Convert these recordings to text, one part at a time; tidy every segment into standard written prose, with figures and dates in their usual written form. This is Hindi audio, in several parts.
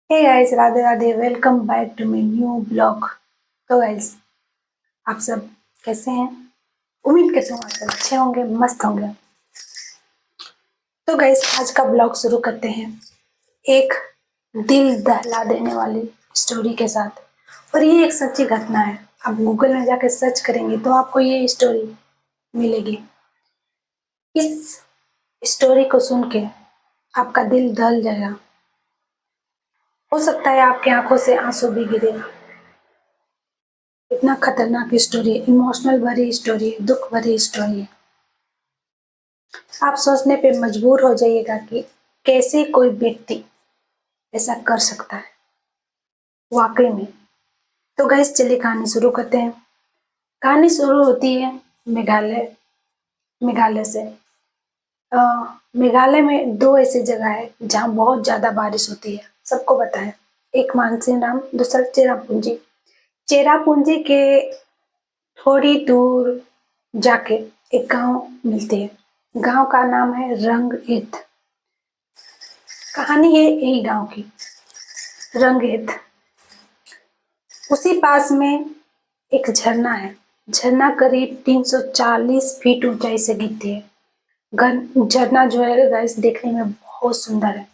Hey guys, Radhe Radhe. Welcome back to my new blog. तो गाइस, आप सब कैसे हैं? उम्मीद करता हूँ आप सब अच्छे होंगे, मस्त होंगे। तो गाइस, आज का ब्लॉग शुरू करते हैं एक दिल दहला देने वाली स्टोरी के साथ। और ये एक सच्ची घटना है। आप गूगल में जाकर सर्च करेंगे तो आपको ये स्टोरी मिलेगी। इस स्टोरी को सुन के आपका दिल दहल जाएगा। हो सकता है आपकी आंखों से आंसू भी गिरे। इतना खतरनाक स्टोरी है, इमोशनल भरी स्टोरी है, दुख भरी स्टोरी है। आप सोचने पे मजबूर हो जाइएगा कि कैसे कोई व्यक्ति ऐसा कर सकता है वाकई में। तो गैस, चलिए कहानी शुरू करते हैं। कहानी शुरू होती है मेघालय मेघालय से। अ, मेघालय में दो ऐसी जगह है जहाँ बहुत ज्यादा बारिश होती है, सबको पता है। एक मानसिंह राम, दूसरा चेरापूंजी। चेरापूंजी के थोड़ी दूर जाके एक गांव मिलती है। गांव का नाम है रंगईत। कहानी है यही गांव की, रंगईत। उसी पास में एक झरना है। झरना करीब 340 फीट ऊंचाई से गिरती है। झरना जो है गाइस, देखने में बहुत सुंदर है।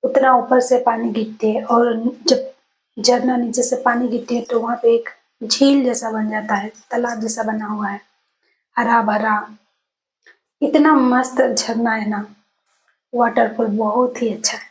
उतना ऊपर से पानी गिरती है और जब झरना नीचे से पानी गिरती है तो वहां पे एक झील जैसा बन जाता है, तालाब जैसा बना हुआ है, हरा भरा। इतना मस्त झरना है ना, वाटरफॉल बहुत ही अच्छा है।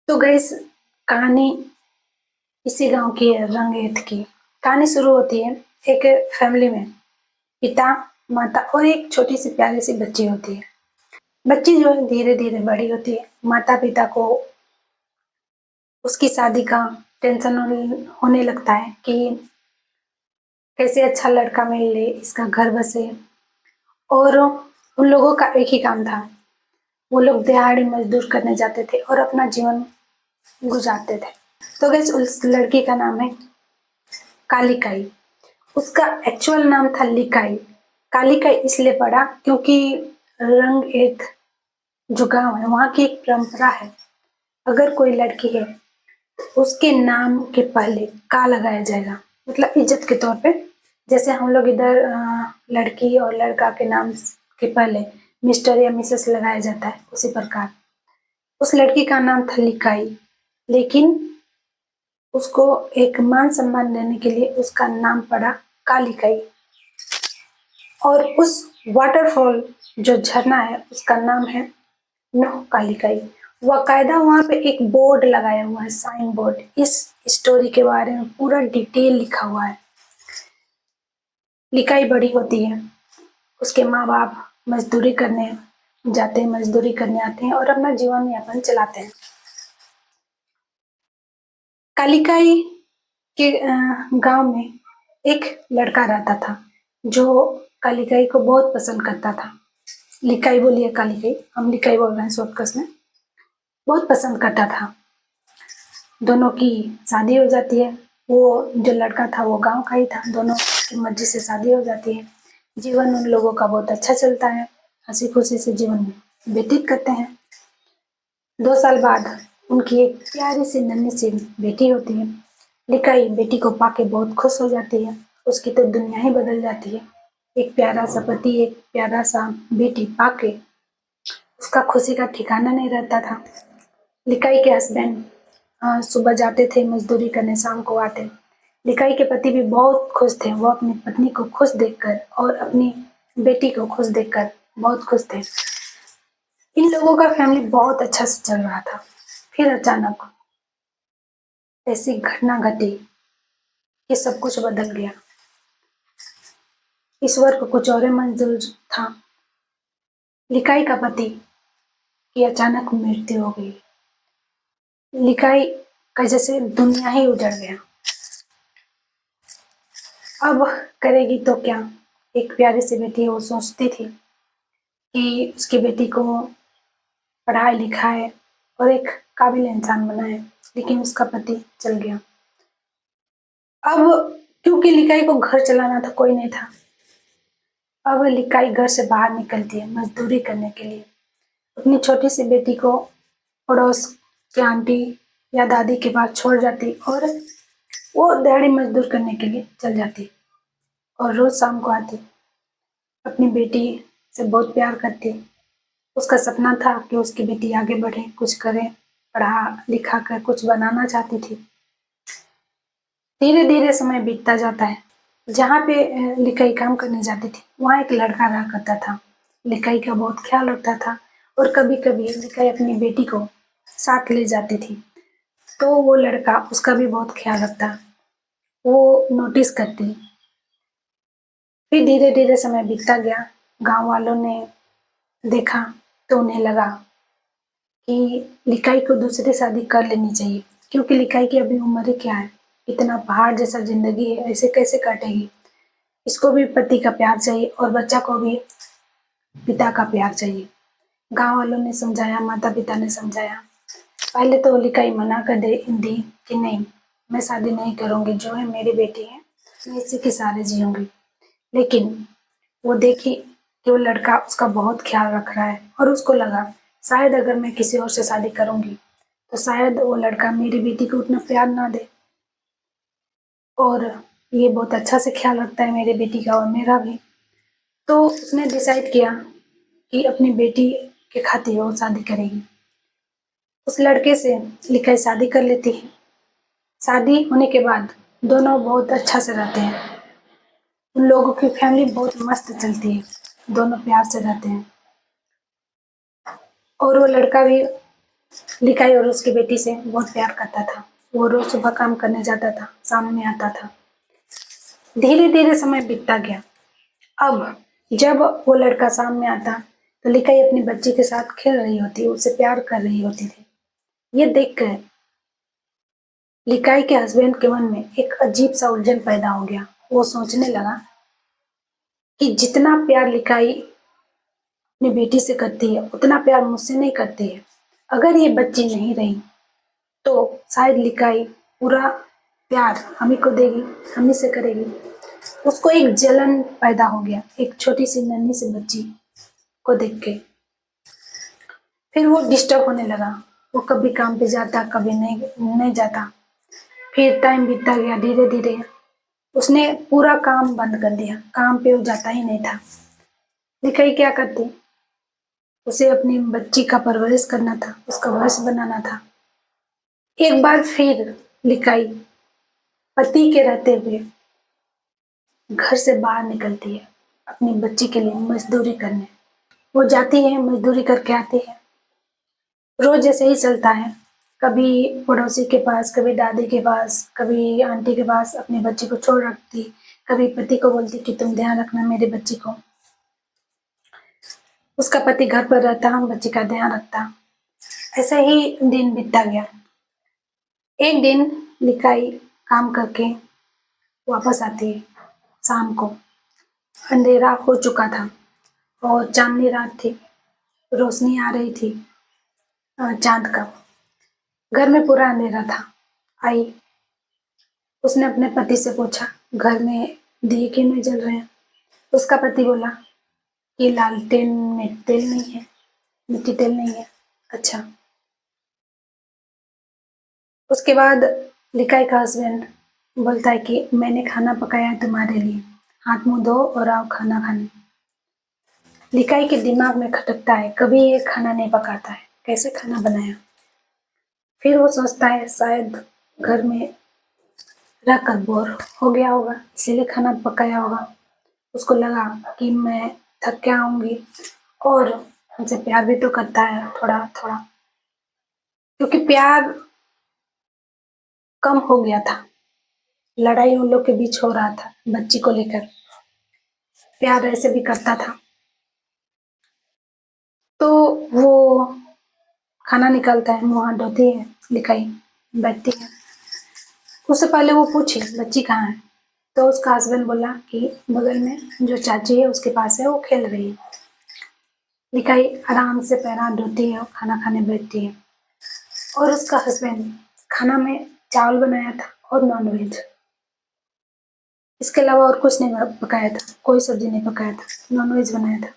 तो गैस, कहानी इसी गांव की है, रंगेत की। कहानी शुरू होती है एक फैमिली में। पिता, माता और एक छोटी सी प्यारी सी बच्ची होती है। बच्ची जो है धीरे धीरे बड़ी होती है। माता पिता को उसकी शादी का टेंशन होने लगता है कि कैसे अच्छा लड़का मिल ले, इसका घर बसे। और उन लोगों का एक ही काम था, वो लोग दिहाड़ी मजदूर करने जाते थे और अपना जीवन गुजारते थे। तो गैस, उस लड़की का नाम है कालिकाई। उसका एक्चुअल नाम था लिकाई। कालिकाई इसलिए पड़ा क्योंकि रंग एक जो गांव है वहां की एक परंपरा है। अगर कोई लड़की है उसके नाम के पहले का लगाया जाएगा, मतलब इज्जत के तौर पे। जैसे हम लोग इधर लड़की और लड़का के नाम के पहले मिस्टर या मिसेस लगाया जाता है, उसी प्रकार उस लड़की का नाम था लिकाई। लेकिन उसको एक मान सम्मान देने के लिए उसका नाम पड़ा कालिकाई। और उस वाटरफॉल जो झरना है उसका नाम है नोह कालिकाई। बाकायदा वहां पे एक बोर्ड लगाया हुआ है, साइन बोर्ड। इस स्टोरी के बारे में पूरा डिटेल लिखा हुआ है। लिकाई बड़ी होती है, उसके माँ बाप मजदूरी करने जाते हैं, मजदूरी करने आते हैं और अपना जीवन यापन चलाते हैं। कालिकाई के गांव में एक लड़का रहता था जो कालिकाई को बहुत पसंद करता था। लिकाई बोलिए कालिकाई, हम लिकाई बोल रहे हैं शॉर्टकट में। बहुत पसंद करता था। दोनों की शादी हो जाती है। वो जो लड़का था वो गांव का ही था। दोनों की मर्जी से शादी हो जाती है। जीवन उन लोगों का बहुत अच्छा चलता है, हंसी खुशी से जीवन व्यतीत करते हैं। 2 साल बाद उनकी एक प्यारी सी नन्ही सी बेटी होती है। लिकाई बेटी को पाके बहुत खुश हो जाती है। उसकी तो दुनिया ही बदल जाती है। एक प्यारा सा पति, एक प्यारा सा बेटी पाके उसका खुशी का ठिकाना नहीं रहता था। लिकाई के हस्बैंड सुबह जाते थे मजदूरी करने, शाम को आते। लिकाई के पति भी बहुत खुश थे। वो अपनी पत्नी को खुश देखकर और अपनी बेटी को खुश देखकर बहुत खुश थे। इन लोगों का फैमिली बहुत अच्छा से चल रहा था। फिर अचानक ऐसी घटना घटी कि सब कुछ बदल गया। ईश्वर को कुछ और ही मंजूर था। लिकाई का पति की अचानक मृत्यु हो गई। लिकाई का जैसे दुनिया ही उजड़ गया। अब करेगी तो क्या? एक प्यारी सी बेटी है, वो सोचती थी कि उसकी बेटी को पढ़ाए लिखाए और एक काबिल इंसान बनाए, लेकिन उसका पति चल गया। अब क्योंकि लिकाई को घर चलाना था, कोई नहीं था। अब लिकाई घर से बाहर निकलती है मजदूरी करने के लिए। अपनी छोटी सी बेटी को पड़ोस कि आंटी या दादी के पास छोड़ जाती और वो दिहाड़ी मजदूर करने के लिए चल जाती और रोज शाम को आती। अपनी बेटी से बहुत प्यार करती। उसका सपना था कि उसकी बेटी आगे बढ़े, कुछ करे, पढ़ा लिखा कर कुछ बनाना चाहती थी। धीरे धीरे समय बीतता जाता है। जहाँ पे लिकाई काम करने जाती थी वहाँ एक लड़का रहा करता था। लिकाई का बहुत ख्याल रखता था और कभी कभी लिकाई अपनी बेटी को साथ ले जाती थी तो वो लड़का उसका भी बहुत ख्याल रखता। वो नोटिस करती। फिर धीरे धीरे समय बीतता गया। गांव वालों ने देखा तो उन्हें लगा कि लिकाई को दूसरी शादी कर लेनी चाहिए क्योंकि लिकाई की अभी उम्र ही क्या है, इतना पहाड़ जैसा जिंदगी है, ऐसे कैसे काटेगी। इसको भी पति का प्यार चाहिए और बच्चा को भी पिता का प्यार चाहिए। गांव वालों ने समझाया, माता पिता ने समझाया। पहले तो लिकाई मना कर दे दी कि नहीं, मैं शादी नहीं करूंगी, जो है मेरी बेटी है, मैं इसी के सहारे जीऊंगी। लेकिन वो देखी कि वो लड़का उसका बहुत ख्याल रख रहा है और उसको लगा शायद अगर मैं किसी और से शादी करूंगी तो शायद वो लड़का मेरी बेटी को उतना प्यार ना दे और ये बहुत अच्छा से ख्याल रखता है मेरी बेटी का और मेरा भी। तो उसने डिसाइड किया कि अपनी बेटी के खातिर वो शादी करेगी। उस लड़के से लिखाई शादी कर लेती है। शादी होने के बाद दोनों बहुत अच्छा से रहते हैं। उन लोगों की फैमिली बहुत मस्त चलती है, दोनों प्यार से रहते हैं। और वो लड़का भी लिकाई और उसकी बेटी से बहुत प्यार करता था। वो रोज सुबह काम करने जाता था, शाम में आता था। धीरे धीरे समय बीतता गया। अब जब वो लड़का शाम में आता तो लिकाई अपनी बच्ची के साथ खेल रही होती, उसे प्यार कर रही होती थी। ये देखकर लिकाई के हस्बैंड के मन में एक अजीब सा उलझन पैदा हो गया। वो सोचने लगा कि जितना प्यार लिकाई अपनी बेटी से करती है उतना प्यार मुझसे नहीं करती है। अगर ये बच्ची नहीं रही तो शायद लिकाई पूरा प्यार हम ही को देगी, हम ही से करेगी। उसको एक जलन पैदा हो गया एक छोटी सी नन्ही सी बच्ची को देख के। फिर वो डिस्टर्ब होने लगा। वो कभी काम पे जाता, कभी नहीं नहीं जाता। फिर टाइम बीतता गया। धीरे धीरे उसने पूरा काम बंद कर दिया, काम पे वो जाता ही नहीं था। लिकाई क्या करती, उसे अपनी बच्ची का परवरिश करना था, उसका भविष्य बनाना था। एक बार फिर लिकाई पति के रहते हुए घर से बाहर निकलती है अपनी बच्ची के लिए मजदूरी करने। वो जाती है, मजदूरी करके आती है। रोज जैसे ही चलता है, कभी पड़ोसी के पास, कभी दादी के पास, कभी आंटी के पास अपनी बच्ची को छोड़ रखती, कभी पति को बोलती कि तुम ध्यान रखना मेरी बच्ची को। उसका पति घर पर रहता, बच्ची का ध्यान रखता। ऐसे ही दिन बीतता गया। एक दिन लिकाई काम करके वापस आती है शाम को। अंधेरा हो चुका था और चांदनी रात थी, रोशनी आ रही थी चांद का। घर में पूरा अंधेरा था। आई, उसने अपने पति से पूछा घर में दिए क्यों नहीं जल रहे हैं। उसका पति बोला कि लालटेन में तेल नहीं है, मिट्टी तेल नहीं है। अच्छा। उसके बाद लिकाई का हस्बैंड बोलता है कि मैंने खाना पकाया है तुम्हारे लिए, हाथ मुंह धो और आओ खाना खाने। लिकाई के दिमाग में खटकता है कभी ये खाना नहीं पकाता है, कैसे खाना बनाया। फिर वो सोचता है शायद घर में रहकर बोर हो गया होगा इसीलिए खाना पकाया होगा। उसको लगा कि मैं थक के आऊंगी और हमसे प्यार भी तो करता है थोड़ा थोड़ा, क्योंकि प्यार कम हो गया था। लड़ाई उन लोग के बीच हो रहा था बच्ची को लेकर। प्यार ऐसे भी करता था। तो वो खाना निकालता है, मुंह हाथ धोती है लिकाई, बैठती है। उससे पहले वो पूछी बच्ची कहाँ है तो उसका हस्बैंड बोला कि बगल में जो चाची है उसके पास है, वो खेल रही है। लिकाई आराम से पैर हाथ धोती है और खाना खाने बैठती है। और उसका हस्बैंड खाना में चावल बनाया था और नॉनवेज। इसके अलावा और कुछ नहीं पकाया था, कोई सब्जी नहीं पकाया था, नॉनवेज बनाया था।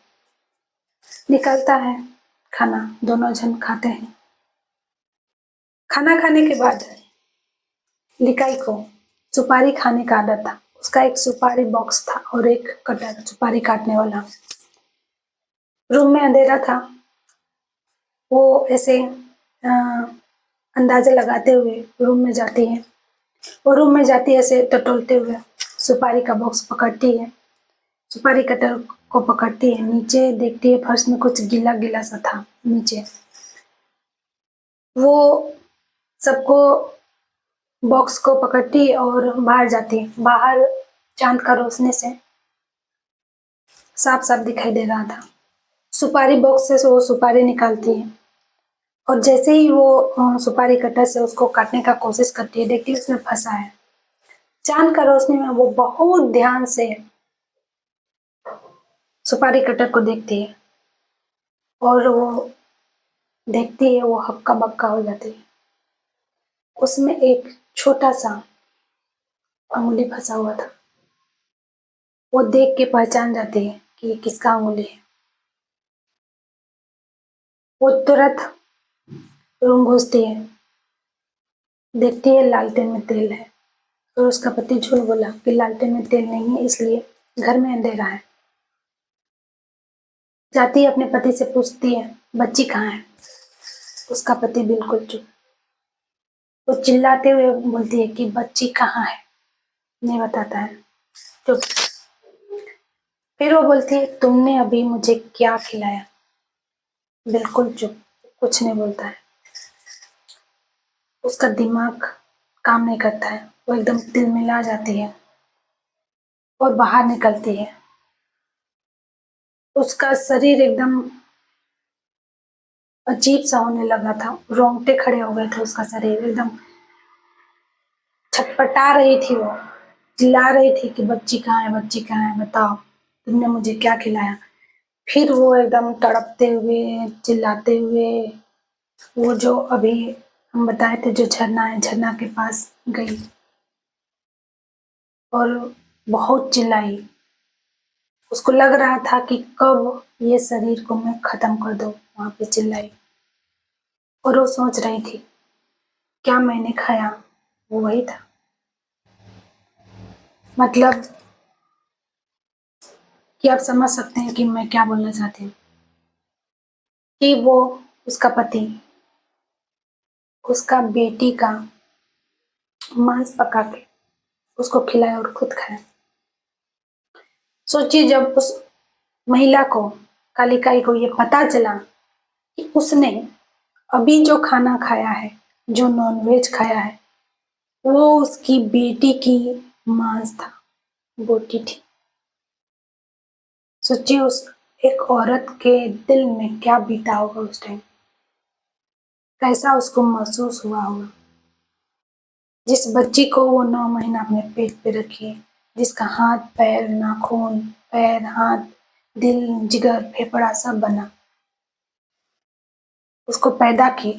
निकलता है खाना, दोनों जन खाते हैं। खाना खाने के बाद लिकाई को सुपारी खाने का आदत था। उसका एक सुपारी बॉक्स था और एक कटर सुपारी काटने वाला। रूम में अंधेरा था। वो ऐसे अंदाजा लगाते हुए रूम में जाती है। वो रूम में जाती है ऐसे टटोलते हुए, सुपारी का बॉक्स पकड़ती है, सुपारी कटर को पकड़ती है, नीचे देखती है फर्श में कुछ गीला गीला सा था नीचे। वो सबको बॉक्स को पकड़ती है और बाहर जाती है। बाहर चांद का रोशनी से साफ साफ दिखाई दे रहा था। सुपारी बॉक्स से वो सुपारी निकालती है और जैसे ही वो सुपारी कटर से उसको काटने का कोशिश करती है, देखती है उसमें फंसा है। चांद का रोशनी में वो बहुत ध्यान से सुपारी कटर को देखती है और वो देखती है वो हक्का बक्का हो जाती है। उसमें एक छोटा सा अंगुली फंसा हुआ था। वो देख के पहचान जाती है कि ये किसका अंगुली है। वो तुरंत रूम घुसती है, देखती है लालटेन में तेल है और उसका पति झूठ बोला कि लालटेन में तेल नहीं है, इसलिए घर में अंधेरा है। जाती है अपने पति से पूछती है बच्ची कहाँ है। उसका पति बिल्कुल चुप। वो चिल्लाते हुए बोलती है कि बच्ची कहाँ है, नहीं बताता है, चुप। फिर वो बोलती है तुमने अभी मुझे क्या खिलाया। बिल्कुल चुप, कुछ नहीं बोलता है। उसका दिमाग काम नहीं करता है। वो एकदम तिलमिला जाती है और बाहर निकलती है। उसका शरीर एकदम अजीब सा होने लगा था। रोंगटे खड़े हो गए थे। उसका शरीर एकदम छटपटा रही थी। वो चिल्ला रही थी कि बच्ची कहाँ है, बच्ची कहाँ है, बताओ तुमने मुझे क्या खिलाया। फिर वो एकदम तड़पते हुए चिल्लाते हुए वो जो अभी हम बताए थे जो झरना है, झरना के पास गई और बहुत चिल्लाई। उसको लग रहा था कि कब ये शरीर को मैं खत्म कर दूं। वहां पे चिल्लाई और वो सोच रही थी क्या मैंने खाया वो वही था। मतलब कि आप समझ सकते हैं कि मैं क्या बोलना चाहती हूँ कि वो उसका पति उसका बेटी का मांस पका के उसको खिलाया और खुद खाया। सोचिए जब उस महिला को, कालिकाई को ये पता चला कि उसने अभी जो खाना खाया है, जो नॉनवेज खाया है, वो उसकी बेटी की मांस था, बोटी थी। सोचिए उस एक औरत के दिल में क्या बीता होगा उस टाइम, कैसा उसको महसूस हुआ होगा। जिस बच्ची को वो 9 महीना अपने पेट पे रखी है, जिसका हाथ पैर नाखून पैर हाथ दिल जिगर फेफड़ा सब बना, उसको पैदा की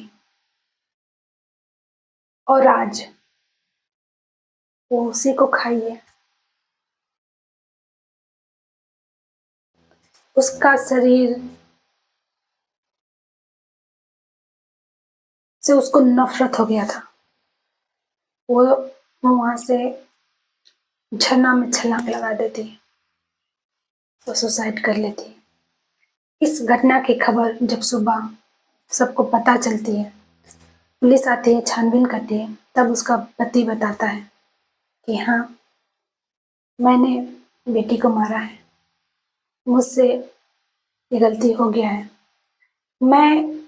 और आज वो उसी को खाई है। उसका शरीर से उसको नफरत हो गया था। वो वहां से झरना में छलांग लगा देती, वो सुसाइड कर लेती। इस घटना की खबर जब सुबह सबको पता चलती है, पुलिस आती है, छानबीन करती है, तब उसका पति बताता है कि हाँ मैंने बेटी को मारा है, मुझसे ये गलती हो गया है। मैं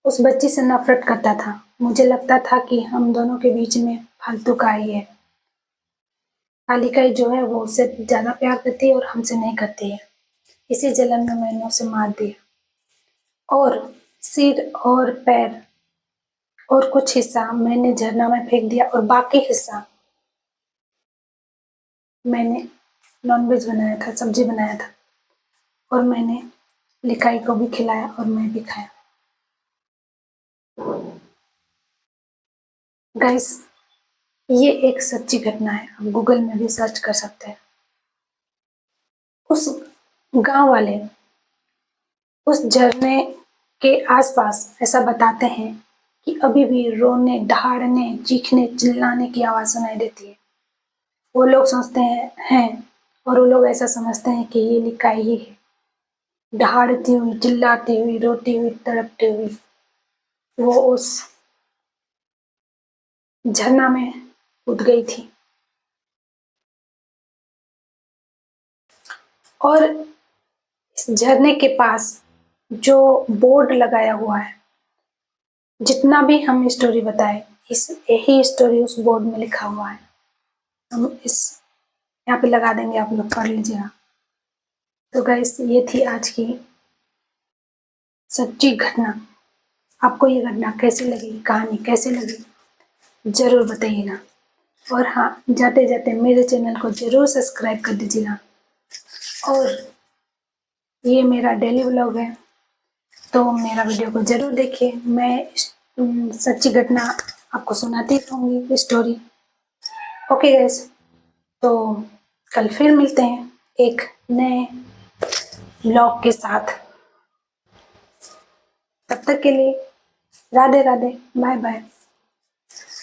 उस बच्ची से नफरत करता था। मुझे लगता था कि हम दोनों के बीच में फालतू का ही है। कालिकाई जो है वो उससे ज्यादा प्यार करती है और हमसे नहीं करती है। इसी जलन में मैंने उसे मार दिया और सिर और पैर और कुछ हिस्सा मैंने झरना में फेंक दिया और बाकी हिस्सा मैंने नॉनवेज बनाया था, सब्जी बनाया था और मैंने लिकाई को भी खिलाया और मैं भी खाया। गाइस ये एक सच्ची घटना है, आप गूगल में भी सर्च कर सकते हैं। उस गांव वाले उस झरने के आसपास ऐसा बताते हैं कि अभी भी रोने, दहाड़ने, चीखने, चिल्लाने की आवाज सुनाई देती है। वो लोग सोचते हैं और वो लोग ऐसा समझते हैं कि ये लिकाई ही है, दहाड़ती हुई, चिल्लाती हुई, रोती हुई, तड़पती हुई वो उस झरना में कूद गई थी। और इस झरने के पास जो बोर्ड लगाया हुआ है, जितना भी हम स्टोरी बताए, इस यही स्टोरी उस बोर्ड में लिखा हुआ है। हम इस यहाँ पे लगा देंगे, आप लोग पढ़ लीजिएगा। तो गाइस, ये थी आज की सच्ची घटना। आपको ये घटना कैसी लगी, कहानी कैसी लगी, जरूर बताइएगा। और हाँ, जाते जाते मेरे चैनल को जरूर सब्सक्राइब कर दीजिएगा। और ये मेरा डेली व्लॉग है, तो मेरा वीडियो को जरूर देखिए। मैं सच्ची घटना आपको सुनाती रहूँगी स्टोरी। ओके गाइस, तो कल फिर मिलते हैं एक नए व्लॉग के साथ। तब तक के लिए राधे राधे, बाय बाय।